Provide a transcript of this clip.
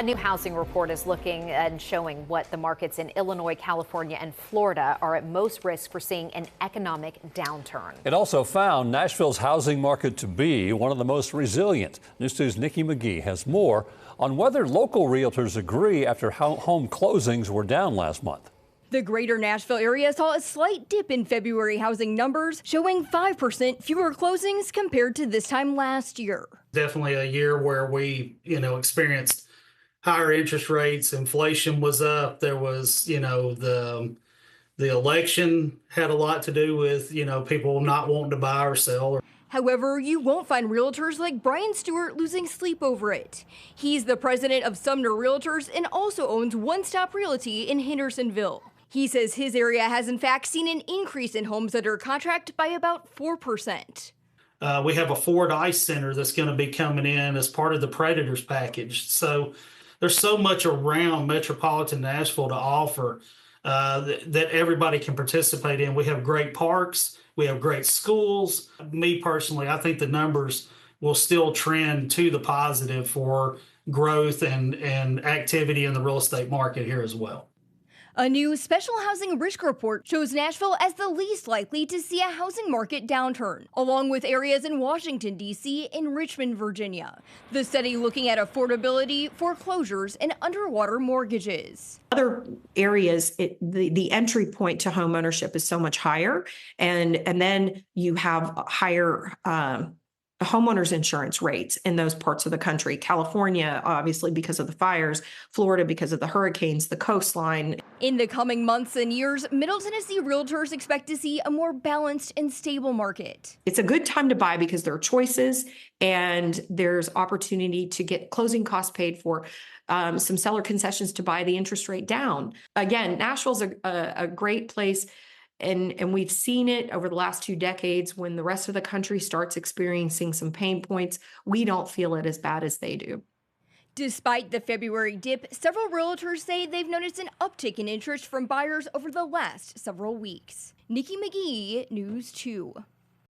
A new housing report is looking and showing what the markets in Illinois, California, and Florida are at most risk for seeing an economic downturn. It also found Nashville's housing market to be one of the most resilient. News 2's Nikki McGee has more on whether local realtors agree after home closings were down last month. The greater Nashville area saw a slight dip in February housing numbers, showing 5% fewer closings compared to this time last year. Definitely a year where we, experienced higher interest rates, inflation was up. There was, the election had a lot to do with, people not wanting to buy or sell. However, you won't find realtors like Brian Stewart losing sleep over it. He's the president of Sumner Realtors and also owns One Stop Realty in Hendersonville. He says his area has in fact seen an increase in homes under contract by about 4%. We have a Ford Ice Center that's going to be coming in as part of the Predators package. So there's so much around metropolitan Nashville to offer that everybody can participate in. We have great parks. We have great schools. Me personally, I think the numbers will still trend to the positive for growth and activity in the real estate market here as well. A new special housing risk report shows Nashville as the least likely to see a housing market downturn, along with areas in Washington, D.C. and Richmond, Virginia. The study looking at affordability, foreclosures, and underwater mortgages. Other areas, the entry point to home ownership is so much higher, and then you have higher homeowners insurance rates in those parts of the country. California, obviously, because of the fires, Florida, because of the hurricanes, the coastline. In the coming months and years, Middle Tennessee realtors expect to see a more balanced and stable market. It's a good time to buy because there are choices and there's opportunity to get closing costs paid for, some seller concessions to buy the interest rate down. Again, Nashville's a great place. And we've seen it over the last 2 decades. When the rest of the country starts experiencing some pain points, we don't feel it as bad as they do. Despite the February dip, several realtors say they've noticed an uptick in interest from buyers over the last several weeks. Nikki McGee, News 2.